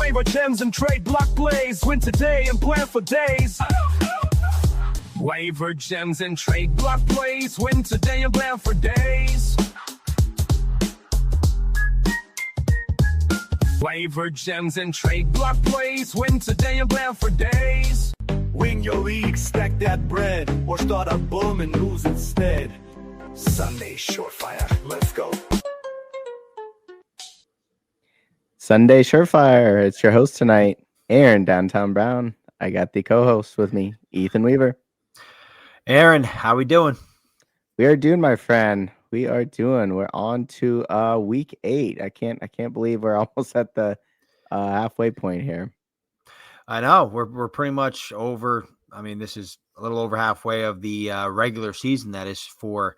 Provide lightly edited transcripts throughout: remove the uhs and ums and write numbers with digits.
waiver gems and trade block plays. Win today and plan for days. Waiver gems and trade block plays. Win today and plan for days. Waiver gems and trade block plays. Win today and plan for days. Win your league, stack that bread, or start a boom and lose instead. Sunday Surefire, let's go. Sunday Surefire. It's your host tonight, Aaron Downtown Brown. I got the co-host with me, Ethan Weaver. Aaron, how we doing? We are doing, my friend. We are doing. We're on to week 8. I can't believe we're almost at the halfway point here. I know we're pretty much over. I mean, this is a little over halfway of the regular season. That is for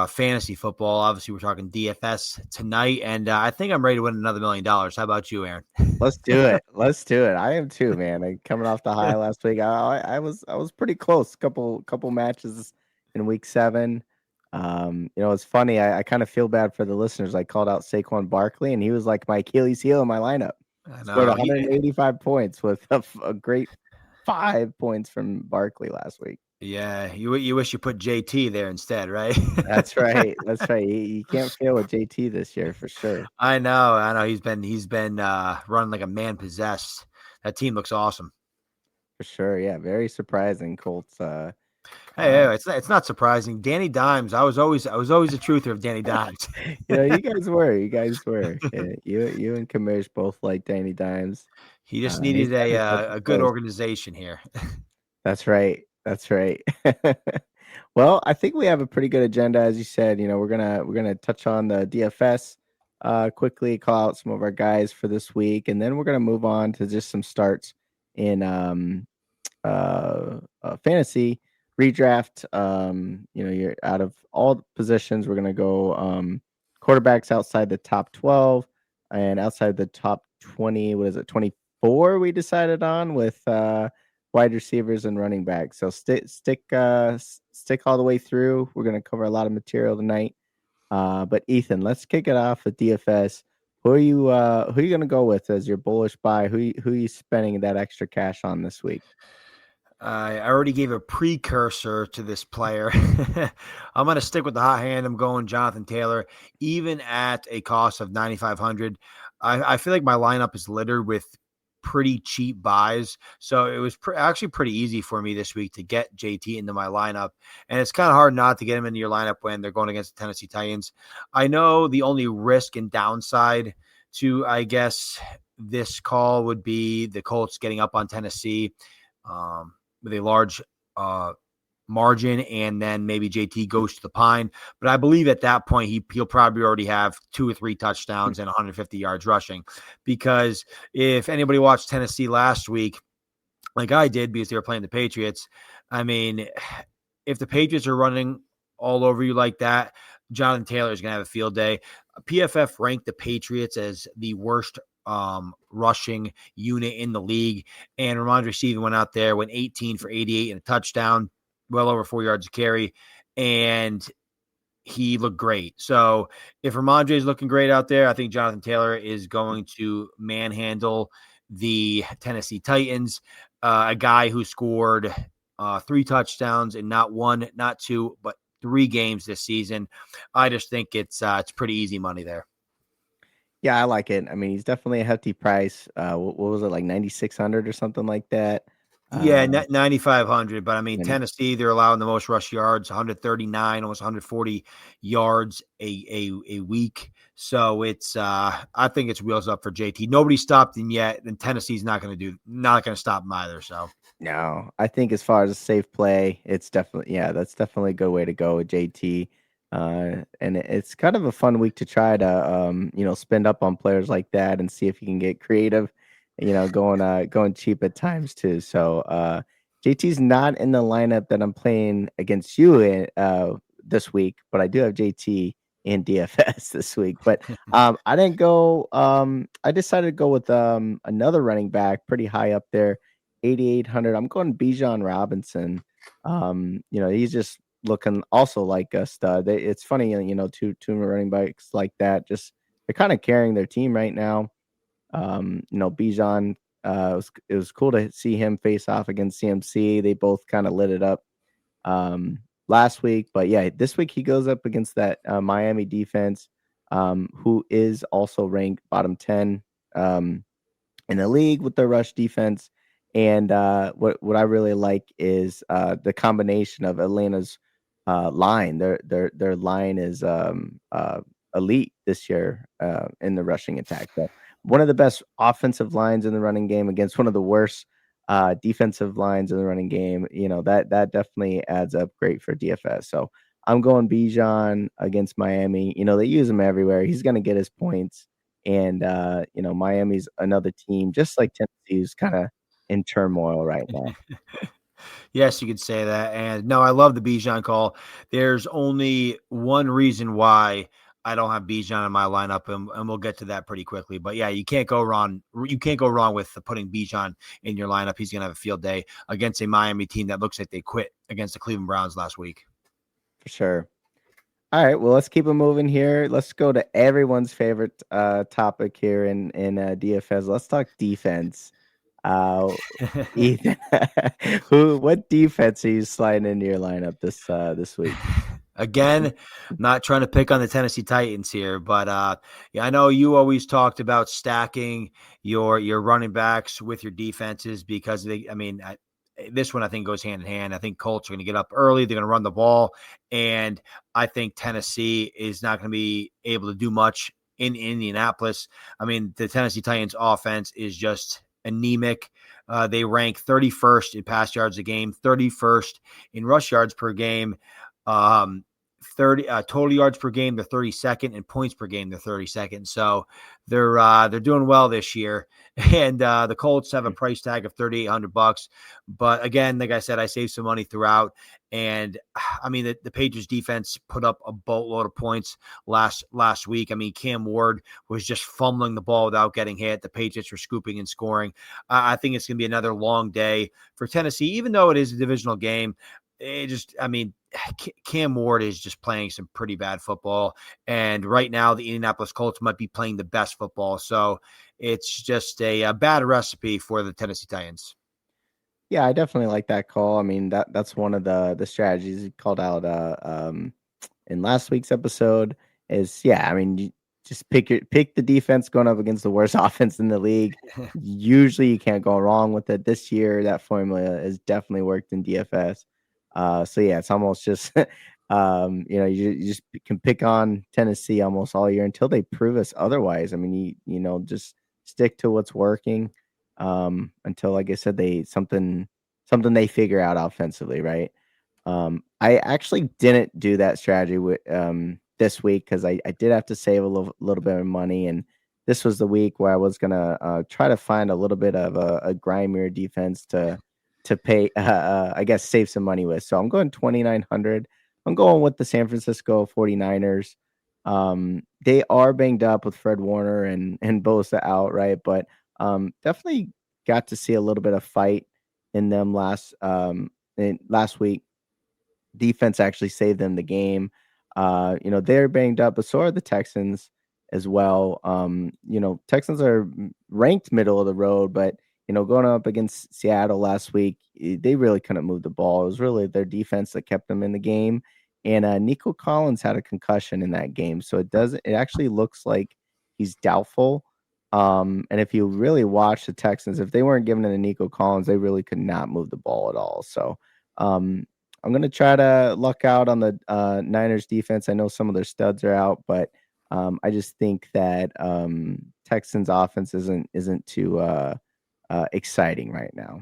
fantasy football. Obviously, we're talking DFS tonight, and I think I'm ready to win another $1 million. How about you, Aaron? Let's do it. Let's do it. I am too, man. Coming off the high last week, I was pretty close. Couple matches in week 7. It's funny. I kind of feel bad for the listeners. I called out Saquon Barkley, and he was like my Achilles heel in my lineup. Scored 185 points with a great 5 points from Barkley last week. Yeah, you wish you put JT there instead, right? That's right. That's right. You can't fail with JT this year for sure. I know. He's been running like a man possessed. That team looks awesome. For sure. Yeah, very surprising. Colts. Hey, it's not surprising. Danny Dimes. I was always a truther of Danny Dimes. You guys were. Yeah, you and Kamish both like Danny Dimes. He just needed a good organization here. That's right. Well, I think we have a pretty good agenda, as you said. We're gonna touch on the DFS quickly, call out some of our guys for this week, and then we're gonna move on to just some starts in fantasy redraft. You're out of all the positions. We're gonna go quarterbacks outside the top 12 and outside the top 20. What is it? 24 we decided on with wide receivers and running backs. So stick all the way through. We're going to cover a lot of material tonight. But Ethan, let's kick it off with DFS. Who are you going to go with as your bullish buy? Who are you spending that extra cash on this week? I already gave a precursor to this player. I'm going to stick with the hot hand. I'm going Jonathan Taylor, even at a cost of $9,500. I feel like my lineup is littered with pretty cheap buys. So it was actually pretty easy for me this week to get JT into my lineup. And it's kind of hard not to get him into your lineup when they're going against the Tennessee Titans. I know the only risk and downside to, I guess, this call would be the Colts getting up on Tennessee with a large margin, and then maybe JT goes to the pine. But I believe at that point he'll probably already have 2 or 3 touchdowns and 150 yards rushing. Because if anybody watched Tennessee last week, like I did, because they were playing the Patriots, I mean, if the Patriots are running all over you like that, Jonathan Taylor is going to have a field day. PFF ranked the Patriots as the worst rushing unit in the league, and Ramondre Stevenson went out there, went 18 for 88 and a touchdown, well over 4 yards of carry, and he looked great. So if Ramondre is looking great out there, I think Jonathan Taylor is going to manhandle the Tennessee Titans, a guy who scored 3 touchdowns in not 1, not 2, but 3 games this season. I just think it's pretty easy money there. Yeah, I like it. I mean, he's definitely a hefty price. What was it, like 9,600 or something like that? Yeah, 9,500. But I mean, Tennessee, they're allowing the most rush yards, 139, almost 140 yards a week. So it's I think it's wheels up for JT. Nobody stopped him yet, and Tennessee's not going to stop him either. So no, I think as far as a safe play, it's definitely that's definitely a good way to go with JT. And it's kind of a fun week to try to spend up on players like that and see if you can get creative, going cheap at times too. So JT's not in the lineup that I'm playing against you in this week, but I do have JT in DFS this week. But I didn't go. I decided to go with another running back pretty high up there, 8,800. I'm going Bijan Robinson. He's just looking also like a stud. It's funny, two running backs like that, just they're kind of carrying their team right now. Bijan, it was cool to see him face off against CMC. They both kind of lit it up last week, but yeah, this week he goes up against that Miami defense, who is also ranked bottom 10 in the league with their rush defense. And what I really like is the combination of Atlanta's line. Their line is elite this year in the rushing attack. So one of the best offensive lines in the running game against one of the worst defensive lines in the running game. That definitely adds up great for DFS. So I'm going Bijan against Miami. They use him everywhere. He's going to get his points. And Miami's another team, just like Tennessee, who's kind of in turmoil right now. Yes, you could say that. And no, I love the Bijan call. There's only one reason why I don't have Bijan in my lineup, and we'll get to that pretty quickly. But yeah, you can't go wrong. You can't go wrong with putting Bijan in your lineup. He's going to have a field day against a Miami team that looks like they quit against the Cleveland Browns last week. For sure. All right, well, let's keep it moving here. Let's go to everyone's favorite topic here in DFS. Let's talk defense. Ethan, what defense are you sliding into your lineup this week? Again, not trying to pick on the Tennessee Titans here, but yeah, I know you always talked about stacking your running backs with your defenses because this one I think goes hand in hand. I think Colts are going to get up early. They're going to run the ball, and I think Tennessee is not going to be able to do much in Indianapolis. I mean, the Tennessee Titans offense is just anemic. They rank 31st in pass yards a game, 31st in rush yards per game. 30 total yards per game, they're 32nd, and points per game, they're 32nd. So they're doing well this year. And the Colts have a price tag of $3,800. But again, like I said, I saved some money throughout. And I mean, the Patriots defense put up a boatload of points last week. I mean, Cam Ward was just fumbling the ball without getting hit. The Patriots were scooping and scoring. I think it's going to be another long day for Tennessee, even though it is a divisional game. Cam Ward is just playing some pretty bad football. And right now, the Indianapolis Colts might be playing the best football. So it's just a bad recipe for the Tennessee Titans. Yeah, I definitely like that call. I mean, that's one of the strategies he called out in last week's episode is, yeah, I mean, you just pick the defense going up against the worst offense in the league. Usually you can't go wrong with it. This year, that formula has definitely worked in DFS. So yeah, it's almost just you just can pick on Tennessee almost all year until they prove us otherwise. I mean, just stick to what's working until, like I said, something they figure out offensively, right? I actually didn't do that strategy with this week because I did have to save a little bit of money, and this was the week where I was gonna try to find a little bit of a grimier defense to pay, I guess, save some money with. So I'm going 2,900. I'm going with the San Francisco 49ers. They are banged up with Fred Warner and Bosa out, right? But definitely got to see a little bit of fight in them last week. Defense actually saved them the game. They're banged up, but so are the Texans as well. Texans are ranked middle of the road, but going up against Seattle last week, they really couldn't move the ball. It was really their defense that kept them in the game. And Nico Collins had a concussion in that game. So it actually looks like he's doubtful. And if you really watch the Texans, if they weren't giving it to Nico Collins, they really could not move the ball at all. So I'm going to try to luck out on the Niners defense. I know some of their studs are out, but I just think that Texans offense isn't too exciting right now.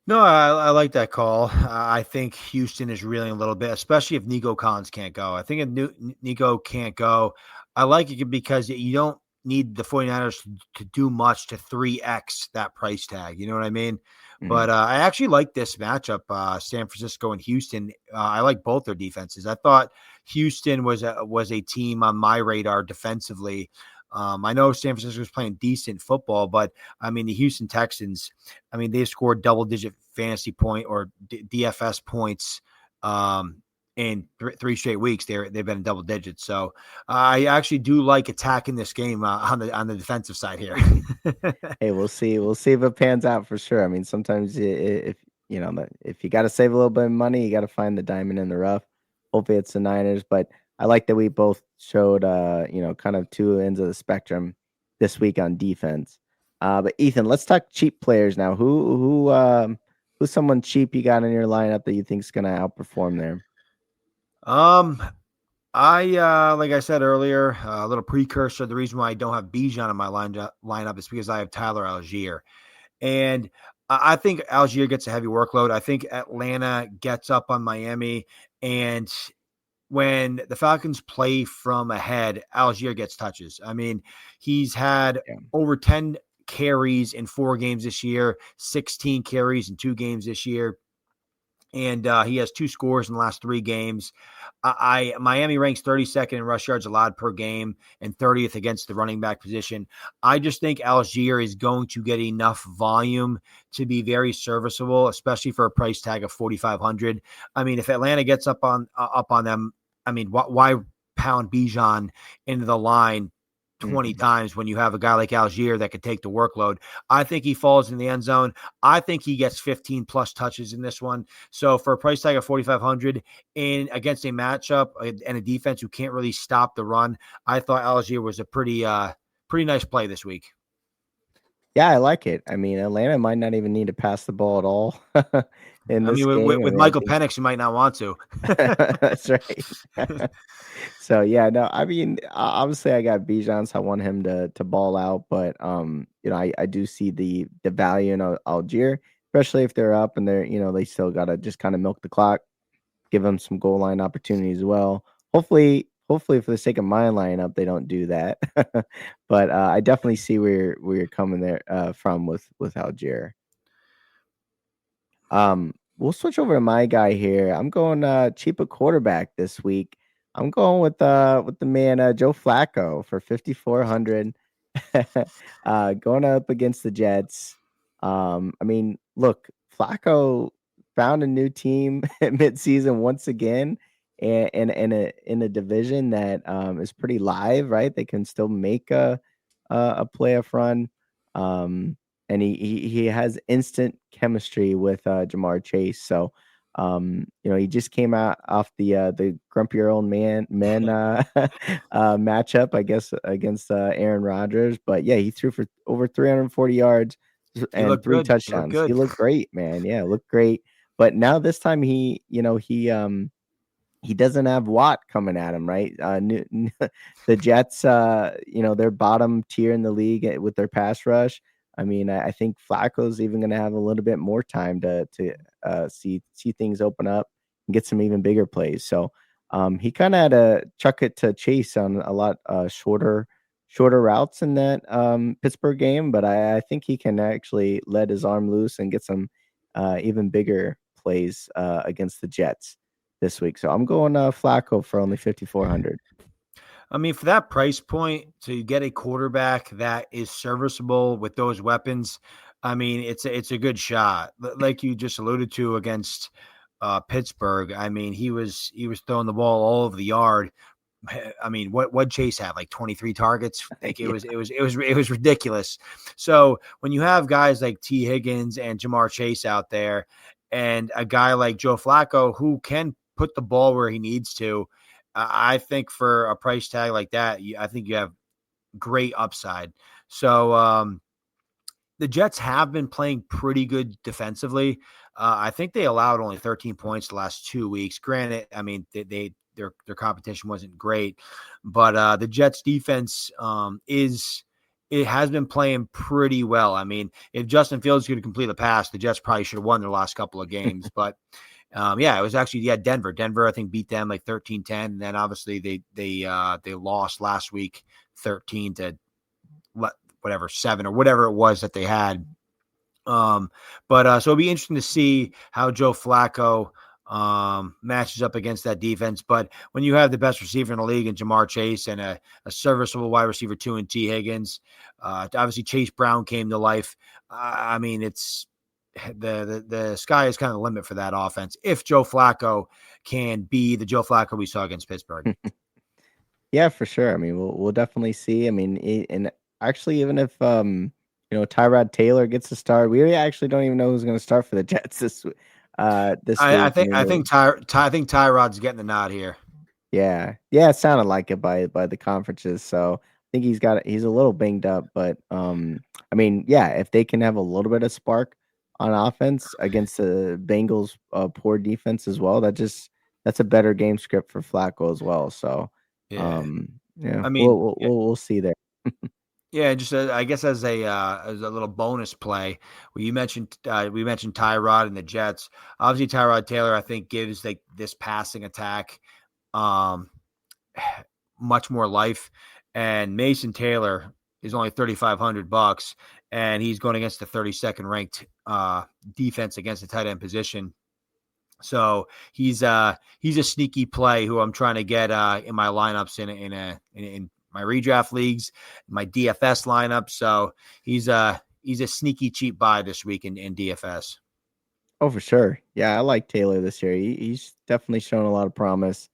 No, I like that call. I think Houston is reeling a little bit, especially if Nico Collins can't go. I think if Nico can't go, I like it because you don't need the 49ers to do much to 3x that price tag. You know what I mean? Mm-hmm. But I actually like this matchup, San Francisco and Houston. I like both their defenses. I thought Houston was a team on my radar defensively. I know San Francisco was playing decent football, but I mean, the Houston Texans, they've scored double-digit fantasy point or DFS points in three straight weeks. They've been in double digits. So I actually do like attacking this game on the defensive side here. Hey, we'll see. We'll see if it pans out for sure. I mean, sometimes if you know if you got to save a little bit of money, you got to find the diamond in the rough. Hopefully, it's the Niners. But I like that we both showed kind of two ends of the spectrum this week on defense. But Ethan, let's talk cheap players now. Who's someone cheap you got in your lineup that you think is going to outperform there? I like I said earlier, a little precursor. The reason why I don't have Bijan in my lineup is because I have Tyler Algier, and I think Algier gets a heavy workload. I think Atlanta gets up on Miami, and when the Falcons play from ahead, Algier gets touches. I mean, he's had over 10 carries in 4 games this year, 16 carries in 2 games this year. And he has 2 scores in the last 3 games. Miami ranks 32nd in rush yards allowed per game and 30th against the running back position. I just think Algier is going to get enough volume to be very serviceable, especially for a price tag of 4,500. I mean, if Atlanta gets up on them, I mean, why pound Bijan into the line 20 times when you have a guy like Algier that could take the workload? I think he falls in the end zone. I think he gets 15 plus touches in this one. So for a price tag of 4,500 in against a matchup and a defense who can't really stop the run, I thought Algier was a pretty nice play this week. Yeah, I like it. I mean, Atlanta might not even need to pass the ball at all in this game. With Michael Penix, you might not want to. That's right. So yeah, no, I mean, obviously I got Bijan, so I want him to ball out, but I do see the value in Algier, especially if they're up and they still gotta just kind of milk the clock, give them some goal line opportunities as well. Hopefully for the sake of my lineup, they don't do that. But I definitely see where you're coming there from with Algier. We'll switch over to my guy here. I'm going cheaper quarterback this week. I'm going with the man Joe Flacco for 5,400. Going up against the Jets. I mean, look, Flacco found a new team mid-season once again, and in a division that is pretty live, right? They can still make a playoff run. And he has instant chemistry with Jamar Chase. So he just came out off the grumpier old men matchup, I guess, against Aaron Rodgers. But yeah, he threw for over 340 yards and 3 touchdowns. He looked great, man. Yeah, looked great. But now this time he doesn't have Watt coming at him, right? The Jets, they're bottom tier in the league with their pass rush. I mean, I think Flacco's even going to have a little bit more time to see things open up and get some even bigger plays. So he kind of had to chuck it to Chase on a lot shorter routes in that Pittsburgh game, but I think he can actually let his arm loose and get some even bigger plays against the Jets this week. So I'm going Flacco for only 5,400. I mean, for that price point, to get a quarterback that is serviceable with those weapons, I mean, it's a good shot. Like you just alluded to against Pittsburgh, I mean, he was throwing the ball all over the yard. I mean, what Chase have, like 23 targets? Like it was ridiculous. So when you have guys like T. Higgins and Jamar Chase out there, and a guy like Joe Flacco who can put the ball where he needs to, I think for a price tag like that, I think you have great upside. So the Jets have been playing pretty good defensively. I think they allowed only 13 points the last 2 weeks. Granted, I mean, their competition wasn't great, but the Jets defense has been playing pretty well. I mean, if Justin Fields could complete a pass, the Jets probably should have won their last couple of games, but it was actually Denver. Denver, I think, beat them like 13-10. And then obviously they lost last week 13 to whatever 7 or whatever it was that they had. So it'll be interesting to see how Joe Flacco matches up against that defense. But when you have the best receiver in the league in Jamar Chase and a serviceable wide receiver 2 in T. Higgins, obviously Chase Brown came to life. I mean, it's the sky is kind of the limit for that offense if Joe Flacco can be the Joe Flacco we saw against Pittsburgh. Yeah, for sure. I mean, we'll definitely see. I mean, and actually, even if Tyrod Taylor gets a start, we actually don't even know who's going to start for the Jets this I week. think I think Tyrod's getting the nod here. Yeah, it sounded like it by the conferences. So I think he's a little banged up, but I mean, yeah, if they can have a little bit of spark on offense against the Bengals' poor defense as well, that's a better game script for Flacco as well. So, Yeah, yeah, I mean, we'll see there. yeah, just I guess as a little bonus play, well, we mentioned Tyrod and the Jets. Obviously, Tyrod Taylor, I think, gives this passing attack um, much more life. And Mason Taylor is only $3,500, and he's going against the 32nd ranked defense against the tight end position. So he's a sneaky play who I'm trying to get in my lineups in my redraft leagues, my DFS lineup. So he's a sneaky cheap buy this week in DFS. Oh, for sure. Yeah, I like Taylor this year. He's definitely shown a lot of promise.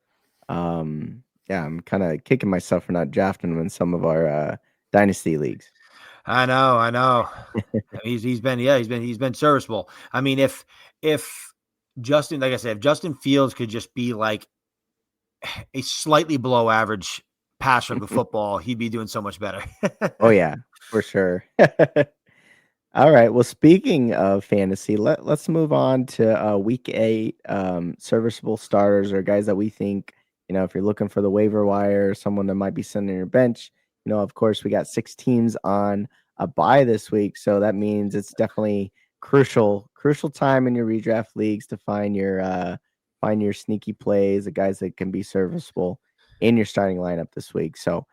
Yeah, I'm kind of kicking myself for not drafting him in some of our dynasty leagues. I know. He's been serviceable. I mean, if Justin, like I said, if Justin Fields could just be like a slightly below average passer of the football, he'd be doing so much better. Oh yeah, for sure. All right. Well, speaking of fantasy, let's move on to week 8 serviceable starters or guys that we think, if you're looking for the waiver wire, someone that might be sitting on your bench. Of course, we got 6 teams on a bye this week, so that means it's definitely crucial time in your redraft leagues to find your sneaky plays, the guys that can be serviceable in your starting lineup this week. So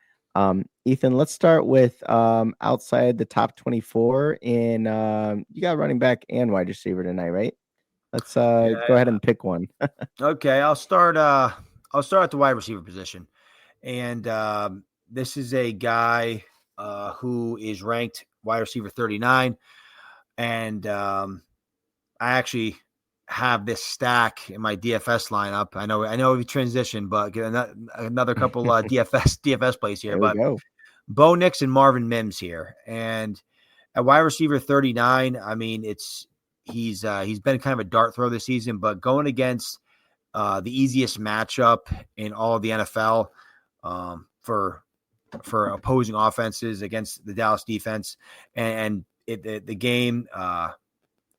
Ethan, let's start with outside the top 24 in you got running back and wide receiver tonight, right? Let's go ahead and pick one. Okay, I'll start at the wide receiver position. And this is a guy who is ranked wide receiver 39. And I actually have this stack in my DFS lineup. I know we transitioned, but get another couple DFS plays here. There we But go. Bo Nix and Marvin Mims here, and at wide receiver 39. I mean, he's been kind of a dart throw this season, but going against the easiest matchup in all of the NFL for opposing offenses against the Dallas defense, and the game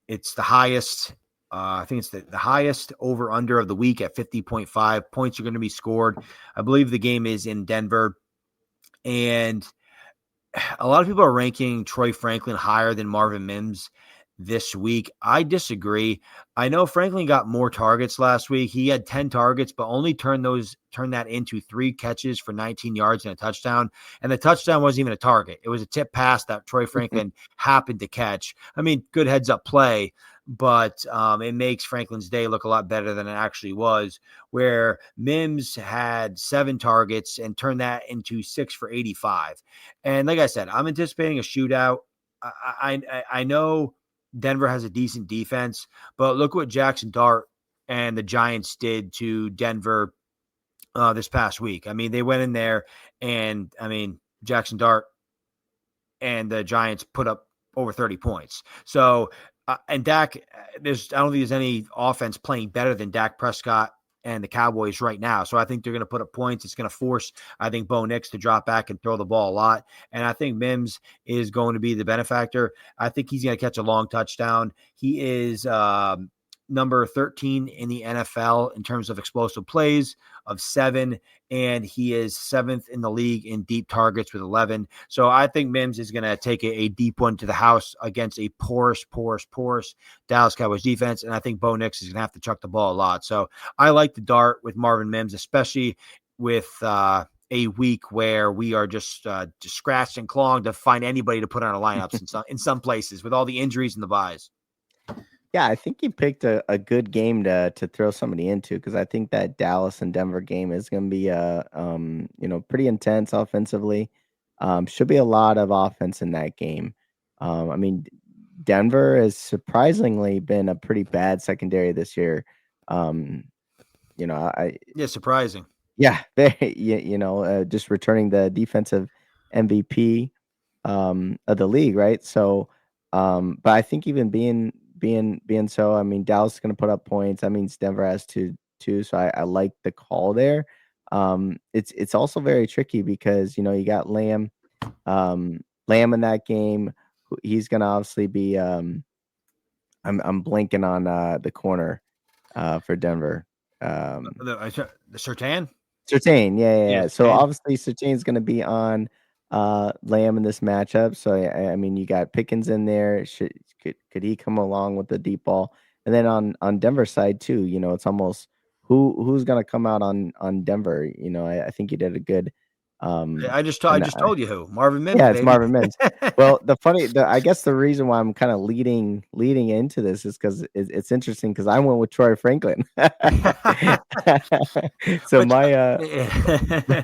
it's the highest. I think it's the highest over under of the week at 50.5 points are going to be scored. I believe the game is in Denver, and a lot of people are ranking Troy Franklin higher than Marvin Mims this week. I disagree. I know Franklin got more targets last week. He had 10 targets, but only turned that into 3 catches for 19 yards and a touchdown. And the touchdown wasn't even a target. It was a tip pass that Troy Franklin happened to catch. I mean, good heads up play, but it makes Franklin's day look a lot better than it actually was, where Mims had 7 targets and turned that into 6 for 85. And like I said, I'm anticipating a shootout. I know Denver has a decent defense, but look what Jackson Dart and the Giants did to Denver this past week. I mean, they went in there and, Jackson Dart and the Giants put up over 30 points. So, and Dak, I don't think there's any offense playing better than Dak Prescott and the Cowboys right now. So I think they're going to put up points. It's going to force, I think, Bo Nix to drop back and throw the ball a lot. And I think Mims is going to be the benefactor. I think he's going to catch a long touchdown. He is number 13 in the NFL in terms of explosive plays of 7, and he is 7th in the league in deep targets with 11. So I think Mims is going to take a deep one to the house against a porous Dallas Cowboys defense, and I think Bo Nix is going to have to chuck the ball a lot. So I like the dart with Marvin Mims, especially with a week where we are just scratched and clawing to find anybody to put on our lineups in some places with all the injuries and the buys. Yeah, I think you picked a good game to throw somebody into, because I think that Dallas and Denver game is going to be pretty intense offensively. Should be a lot of offense in that game. I mean, Denver has surprisingly been a pretty bad secondary this year. Um, you know, Yeah, surprising. yeah, they, just returning the defensive MVP of the league, right? So, but I think even being so, I mean, Dallas is going to put up points. That means Denver has to too. So I like the call there. It's also very tricky because you got Lamb in that game. He's going to obviously be. I'm blanking on the corner for Denver. The Sertan. Surtain, yeah, yeah, Yeah, yeah. So Sertan. obviously Surtain's gonna be on Lamb in this matchup. So I mean you got Pickens in there. Could he come along with the deep ball? And then on Denver side too, it's almost who's gonna come out on Denver. I think you did a good I just and told you who. Marvin Mims, yeah, it's baby. Marvin Mims. Well, I guess the reason why I'm kind of leading into this is because it's interesting because I went with Troy Franklin. So Which my yeah.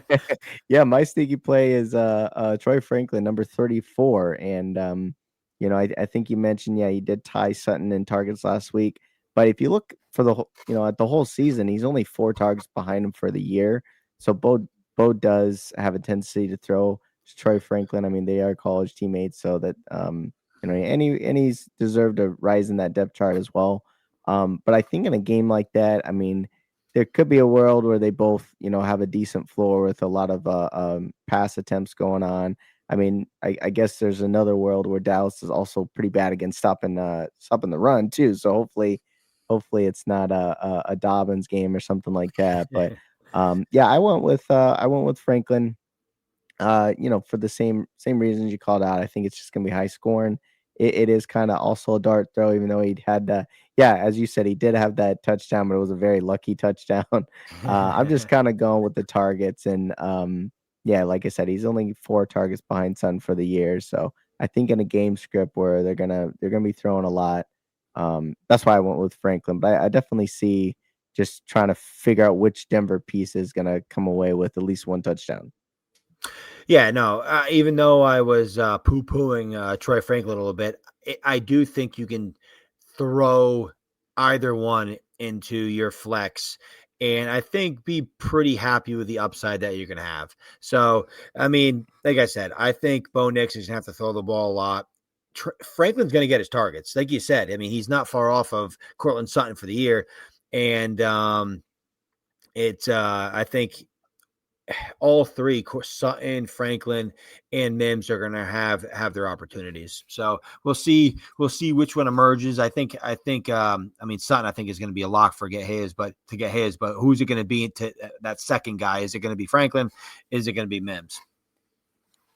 yeah, my sneaky play is Troy Franklin, number 34. And I think you mentioned, yeah, he did tie Sutton in targets last week. But if you look for at the whole season, he's only 4 targets behind him for the year. So Bo does have a tendency to throw to Troy Franklin. I mean, they are college teammates, so that and he's deserved to rise in that depth chart as well. But I think in a game like that, I mean, there could be a world where they both, have a decent floor with a lot of pass attempts going on. I mean, I guess there's another world where Dallas is also pretty bad against stopping the run too. So hopefully it's not a Dobbins game or something like that. But yeah, I went with Franklin. For the same reasons you called out. I think it's just gonna be high scoring. It is kind of also a dart throw, even though he had yeah, as you said, he did have that touchdown, but it was a very lucky touchdown. I'm just kind of going with the targets, and yeah, like I said, he's only 4 targets behind Sun for the year. So I think in a game script where they're gonna be throwing a lot, that's why I went with Franklin. But I definitely see just trying to figure out which Denver piece is gonna come away with at least 1 touchdown. Yeah, no. Even though I was poo-pooing Troy Franklin a little bit, I do think you can throw either one into your flex, and I think be pretty happy with the upside that you're going to have. So, I mean, like I said, I think Bo Nix is going to have to throw the ball a lot. Franklin's going to get his targets, like you said. I mean, he's not far off of Cortland Sutton for the year, and I think all three, Sutton, Franklin, and Mims are going to have their opportunities. So we'll see which one emerges. I mean, Sutton, I think is going to be a lock for get his, but who's it going to be to that second guy? Is it going to be Franklin? Is it going to be Mims?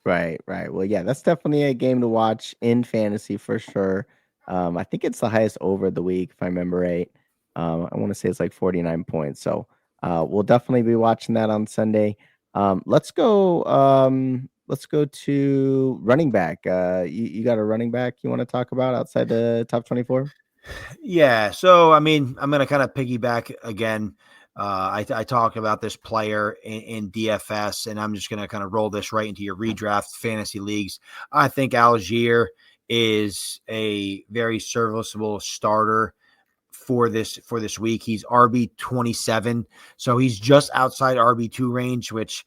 Right, right. Well, yeah, that's definitely a game to watch in fantasy for sure. I think it's the highest over the week, if I remember right. I want to say it's like 49 points. So we'll definitely be watching that on Sunday. Let's go to running back. You got a running back you want to talk about outside the top 24? Yeah. So, I mean, I'm going to kind of piggyback again. I talked about this player in DFS, and I'm just going to kind of roll this right into your redraft fantasy leagues. I think Algier is a very serviceable starter for this week. He's RB27, so he's just outside RB2 range, which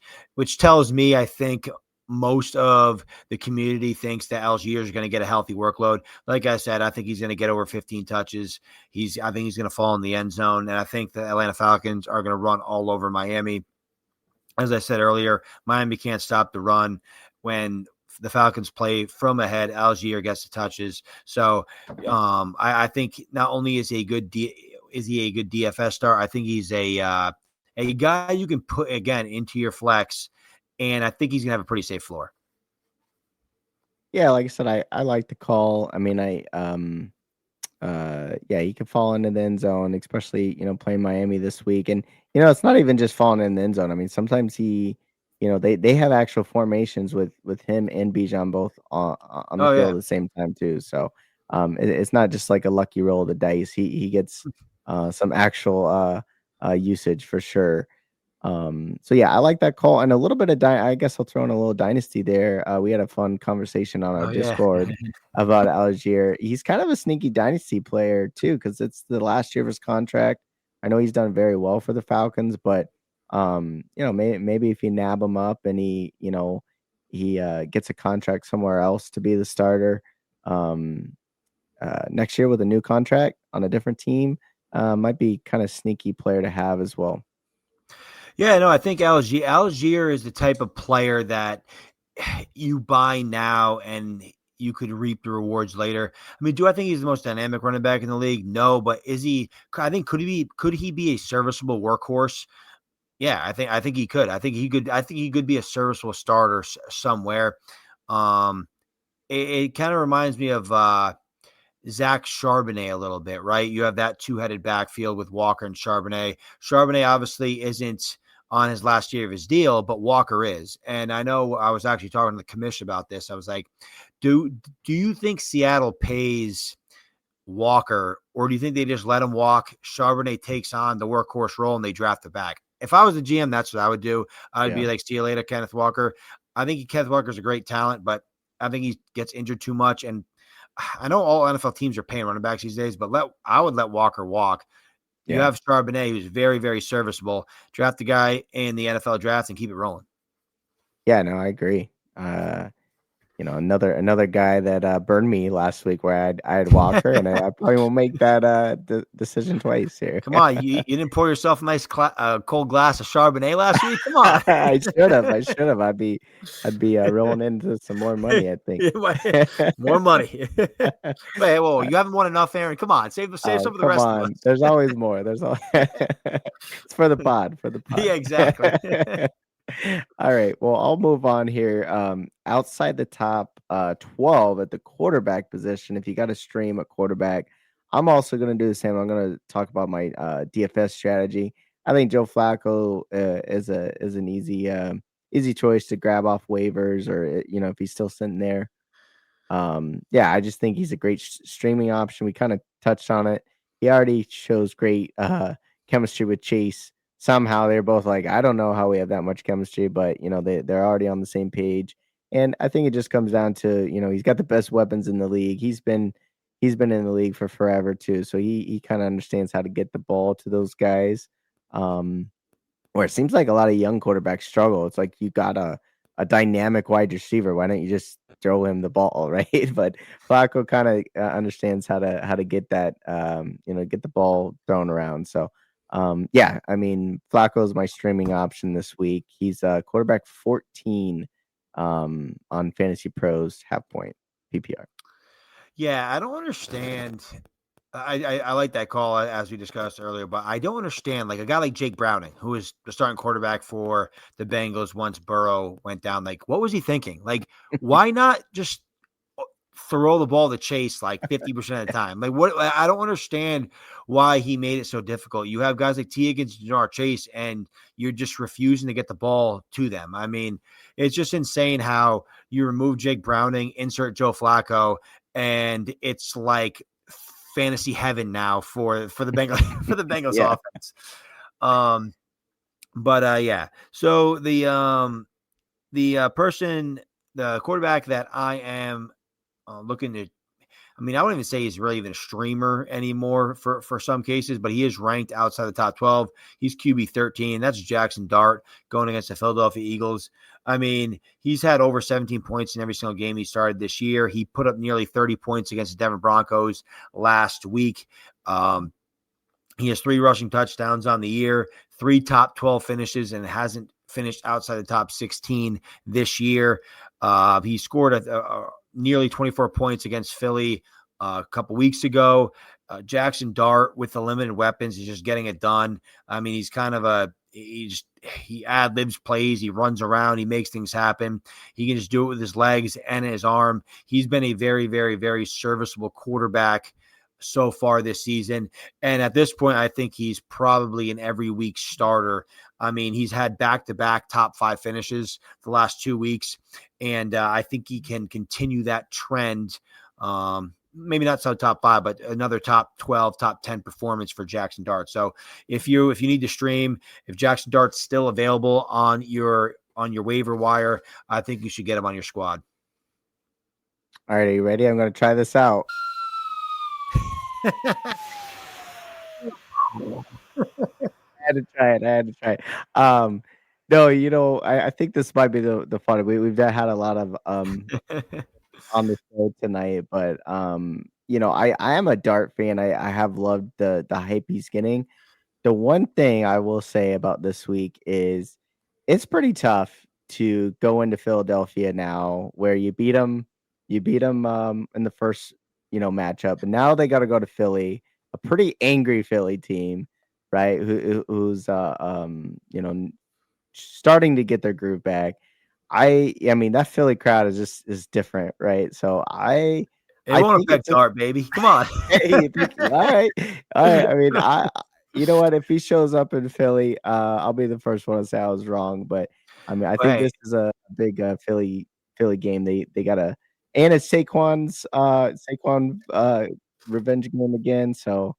tells me I think most of the community thinks that Algier is going to get a healthy workload. Like I said, I think he's going to get over 15 touches. I think he's going to fall in the end zone, and I think the Atlanta Falcons are going to run all over Miami. As I said earlier, Miami can't stop the run. When the Falcons play from ahead, Algier gets the touches. So I think not only is he a good DFS star, I think he's a guy you can put again into your flex, and I think he's gonna have a pretty safe floor. Yeah, like I said, I like the call. I mean, yeah, he could fall into the end zone, especially, playing Miami this week. And, it's not even just falling in the end zone. I mean, sometimes they have actual formations with him and Bijan both on the Oh field yeah. at the same time too. So it's not just like a lucky roll of the dice. He gets some actual usage for sure. So yeah, I like that call, and a little bit of I guess I'll throw in a little dynasty there. We had a fun conversation on our Oh yeah. Discord about Algier. He's kind of a sneaky dynasty player too, because it's the last year of his contract. I know he's done very well for the Falcons, but maybe if you nab him up and he gets a contract somewhere else to be the starter next year with a new contract on a different team, might be kind of sneaky player to have as well. Yeah, no, I think Algier is the type of player that you buy now and you could reap the rewards later. I mean, do I think he's the most dynamic running back in the league? No, but is he? I think could he be a serviceable workhorse? Yeah, I think he could. I think he could be a serviceable starter somewhere. Um, it kind of reminds me of Zach Charbonnet a little bit, right? You have that two-headed backfield with Walker and Charbonnet. Charbonnet obviously isn't on his last year of his deal, but Walker is. And I know I was actually talking to the commission about this. I was like, do you think Seattle pays Walker, or do you think they just let him walk? Charbonnet takes on the workhorse role and they draft the back. If I was the GM, that's what I would do. I'd be like, see you later, Kenneth Walker. I think Kenneth Walker's a great talent, but I think he gets injured too much. And I know all NFL teams are paying running backs these days, but I would let Walker walk. You have Charbonnet, who's very, very serviceable. Draft the guy in the NFL draft and keep it rolling. Yeah, no, I agree. Another guy that burned me last week where I had Walker, and I probably won't make that decision twice here. Come on, you didn't pour yourself a nice cold glass of Charbonnet last week. Come on, I should have. I'd be rolling into some more money, I think. More money. Wait, whoa, you haven't won enough, Aaron. Come on, save some of the rest of us. There's always more. It's for the pod. Yeah, exactly. All right. Well, I'll move on here. Outside the top 12 at the quarterback position, if you got to stream a quarterback, I'm also going to do the same. I'm going to talk about my DFS strategy. I think Joe Flacco is an easy choice to grab off waivers, or if he's still sitting there. I just think he's a great streaming option. We kind of touched on it. He already shows great chemistry with Chase. Somehow they're both like, I don't know how we have that much chemistry, but they're already on the same page. And I think it just comes down to, he's got the best weapons in the league. He's been in the league for forever too. So he kind of understands how to get the ball to those guys. Where it seems like a lot of young quarterbacks struggle. It's like you got a dynamic wide receiver. Why don't you just throw him the ball, right? But Flacco kind of understands how to get that, get the ball thrown around. So, I mean, Flacco is my streaming option this week. He's quarterback 14 on Fantasy Pros half point PPR. Yeah, I don't understand. I like that call as we discussed earlier, but I don't understand like a guy like Jake Browning, who is the starting quarterback for the Bengals once Burrow went down. Like, what was he thinking? Like, why not just throw the ball to Chase like 50% of the time? Like, what? I don't understand why he made it so difficult. You have guys like T. Higgins, Jamar Chase, and you're just refusing to get the ball to them. I mean, it's just insane how you remove Jake Browning, insert Joe Flacco, and it's like fantasy heaven now for the Bengals for the Bengals offense. So the quarterback that I am looking to, I mean, I wouldn't even say he's really even a streamer anymore for some cases, but he is ranked outside the top 12. He's QB 13. That's Jackson Dart going against the Philadelphia Eagles. I mean, he's had over 17 points in every single game he started this year. He put up nearly 30 points against the Denver Broncos last week. He has 3 rushing touchdowns on the year, 3 top 12 finishes, and hasn't finished outside the top 16 this year. He scored nearly 24 points against Philly a couple weeks ago. Jackson Dart with the limited weapons, he's just getting it done. I mean, he's kind of he ad-libs plays, he runs around, he makes things happen. He can just do it with his legs and his arm. He's been a very, very, very serviceable quarterback so far this season. And at this point, I think he's probably an every week starter. I mean, he's had back-to-back top 5 finishes the last 2 weeks. And I think he can continue that trend maybe not so top 5, but another top 12, top 10 performance for Jackson Dart. So if you need to stream, if Jackson Dart's still available on your waiver wire, I think you should get him on your squad. All right, are you ready? I'm going to try this out. I had to try it. No, I think this might be the fun. We've had a lot of on the show tonight, but I am a Dart fan. I have loved the hype he's getting. The one thing I will say about this week is it's pretty tough to go into Philadelphia now, where you beat them in the first matchup, and now they got to go to Philly, a pretty angry Philly team, right? Who's starting to get their groove back. I mean that Philly crowd is different, right? So It I won't think affect Dart, baby. Come on. hey, all right. I mean, you know what? If he shows up in Philly, I'll be the first one to say I was wrong. But I mean, I think Hey, this is a big Philly game. They gotta, and it's Saquon's revenge game again. So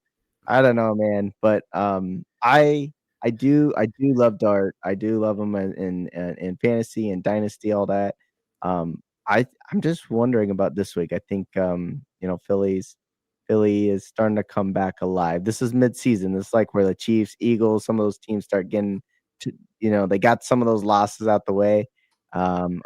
I don't know, man. But I do love Dart. I do love him in fantasy and dynasty, all that. I'm just wondering about this week. I think Philly is starting to come back alive. This is midseason. This is like where the Chiefs, Eagles, some of those teams start getting to, they got some of those losses out the way. I'm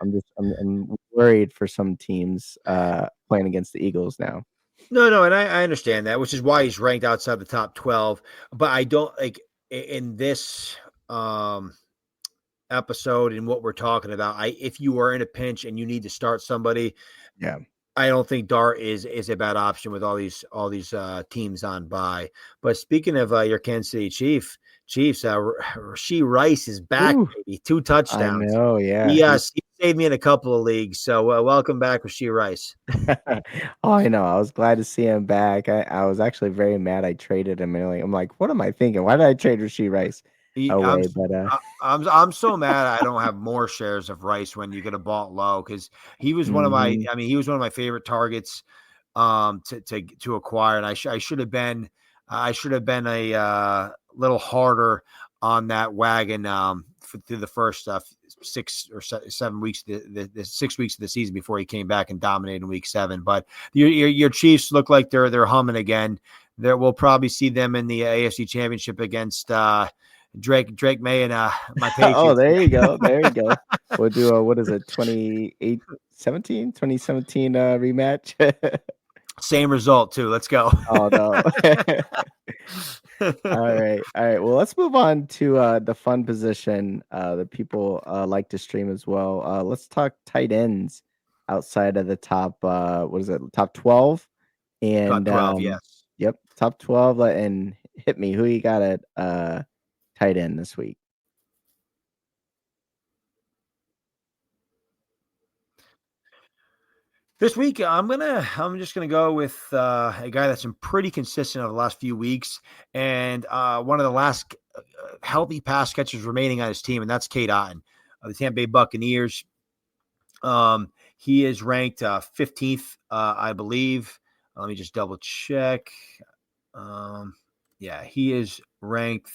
worried for some teams playing against the Eagles now. no, and I understand that, which is why he's ranked outside the top 12. But I don't like in this episode and what we're talking about. If you are in a pinch and you need to start somebody, Yeah. I don't think Dart is a bad option with all these teams on bye. But speaking of your Kansas City Chiefs, Rashee Rice is back, Ooh, baby. 2 I touchdowns. know, yeah. He saved me in a couple of leagues. So welcome back, Rashee Rice. Oh, I know. I was glad to see him back. I was actually very mad I traded him. And I'm like, what am I thinking? Why did I trade Rashee Rice I'm away? But I'm so mad I don't have more shares of Rice when you get a bought low, because he was one of my mhm. he was one of my favorite targets to acquire, and I should have been a little harder on that wagon through the first 6 or 7 weeks, the 6 weeks of the season before he came back and dominated in week 7. But your Chiefs look like they're humming again. We'll probably see them in the AFC Championship against Drake May and my Oh, Patriots. there you go. There you go. We'll do what is it, 2017 rematch? Same result too. Let's go. Oh no. All right. All right. Well, let's move on to the fun position that people like to stream as well. Let's talk tight ends outside of the top what is it, top 12? Top And 12, yes. yep, top 12 and hit me. Who you got at tight end this week? This week, I'm just gonna go with a guy that's been pretty consistent over the last few weeks, and one of the last healthy pass catchers remaining on his team, and that's Cade Otton of the Tampa Bay Buccaneers. He is ranked 15th, I believe. Let me just double check. Yeah, he is ranked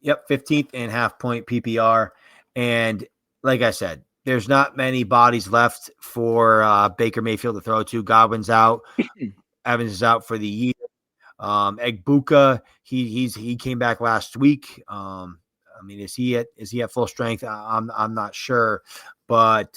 15th in half point PPR, and like I said, there's not many bodies left for Baker Mayfield to throw to. Godwin's out. Evans is out for the year. Egbuka, he came back last week. I mean, is he at full strength? I'm not sure, but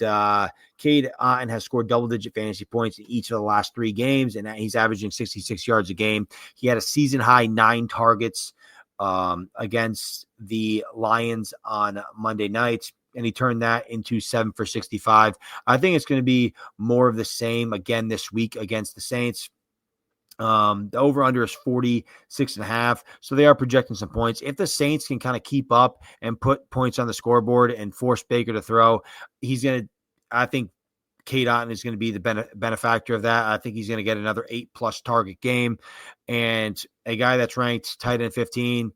Cade Otton has scored double-digit fantasy points in each of the last 3 games, and he's averaging 66 yards a game. He had a season-high 9 targets against the Lions on Monday night, and he turned that into 7 for 65. I think it's going to be more of the same again this week against the Saints. The over-under is 46.5, so they are projecting some points. If the Saints can kind of keep up and put points on the scoreboard and force Baker to throw, I think Cade Otton is going to be the benefactor of that. I think he's going to get another 8+ target game, and a guy that's ranked tight end 15,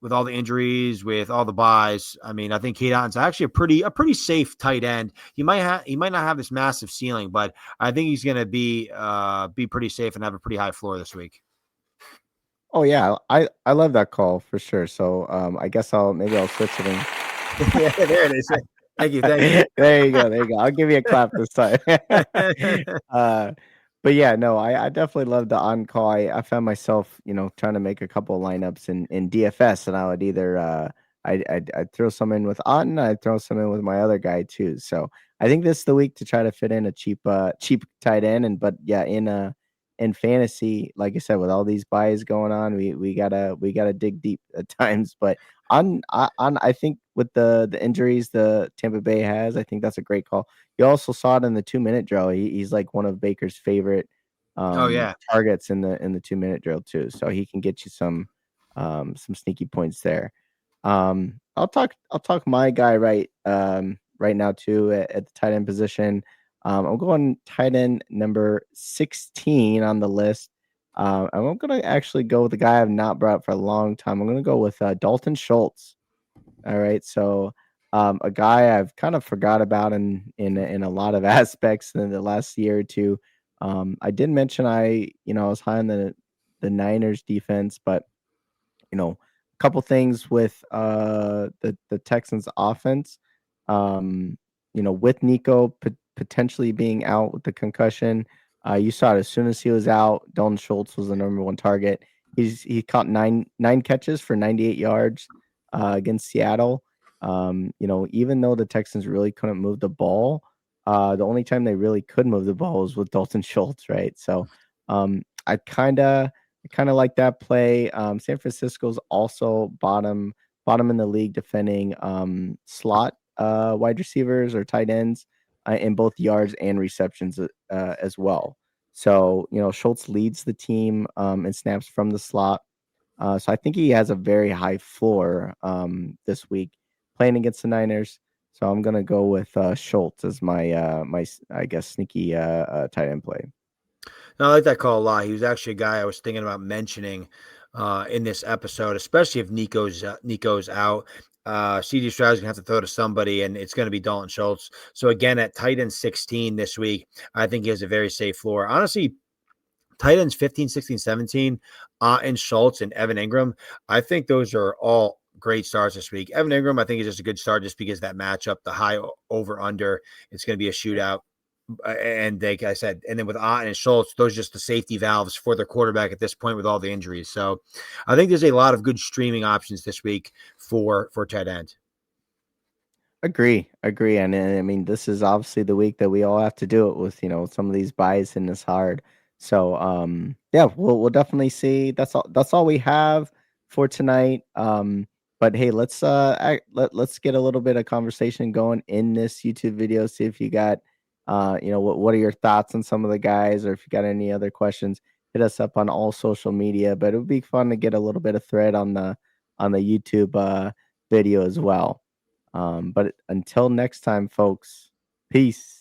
with all the injuries, with all the buys, I mean, I think Kate Otton's actually a pretty safe tight end. He might not have this massive ceiling, but I think he's going to be pretty safe and have a pretty high floor this week. Oh yeah, I love that call for sure. So I guess I'll switch it in. Yeah, there it is. Thank you. There you go. I'll give you a clap this time. But yeah, no, I definitely love the on call. I found myself, trying to make a couple of lineups in DFS, and I would either I'd throw some in with Otten, I'd throw some in with my other guy too. So I think this is the week to try to fit in a cheap tight end. But yeah, in fantasy, like I said, with all these buys going on, we gotta dig deep at times. But I think with the injuries the Tampa Bay has, I think that's a great call. You also saw it in the 2-minute drill. He's like one of Baker's favorite Oh yeah. targets in the 2-minute drill too. So he can get you some sneaky points there. I'll talk my guy right now too at the tight end position. I'm going tight end number 16 on the list. I'm going to actually go with the guy I've not brought up for a long time. I'm going to go with Dalton Schultz. All right, so a guy I've kind of forgot about in a lot of aspects in the last year or two. I did mention I was high on the Niners defense, but a couple things with the Texans offense. With Nico potentially being out with the concussion, you saw it as soon as he was out. Dalton Schultz was the number one target. He caught nine catches for 98 yards against Seattle. Even though the Texans really couldn't move the ball, the only time they really could move the ball was with Dalton Schultz, right? So I kind of like that play. San Francisco's also bottom in the league defending slot wide receivers or tight ends in both yards and receptions as well. So Schultz leads the team in snaps from the slot. So I think he has a very high floor this week playing against the Niners. So I'm gonna go with Schultz as my my I guess sneaky tight end play. No, I like that call a lot. He was actually a guy I was thinking about mentioning in this episode, especially if Nico's out. CJ Stroud's gonna have to throw to somebody, and it's gonna be Dalton Schultz. So again, at tight end 16 this week, I think he has a very safe floor. Honestly, tight ends 15, 16, 17, and Schultz and Evan Ingram, I think those are all great starts this week. Evan Ingram, I think, is just a good start just because that matchup, the high over under, it's going to be a shootout. And like I said, and then with Otten and Schultz, those are just the safety valves for their quarterback at this point with all the injuries. So I think there's a lot of good streaming options this week for tight end. Agree. And I mean, this is obviously the week that we all have to do it with, some of these buys in this hard. So, yeah, we'll definitely see. That's all we have for tonight. But hey, let's get a little bit of conversation going in this YouTube video. See if you got, what are your thoughts on some of the guys, or if you got any other questions, hit us up on all social media. But it would be fun to get a little bit of thread on the YouTube video as well. But until next time, folks, peace.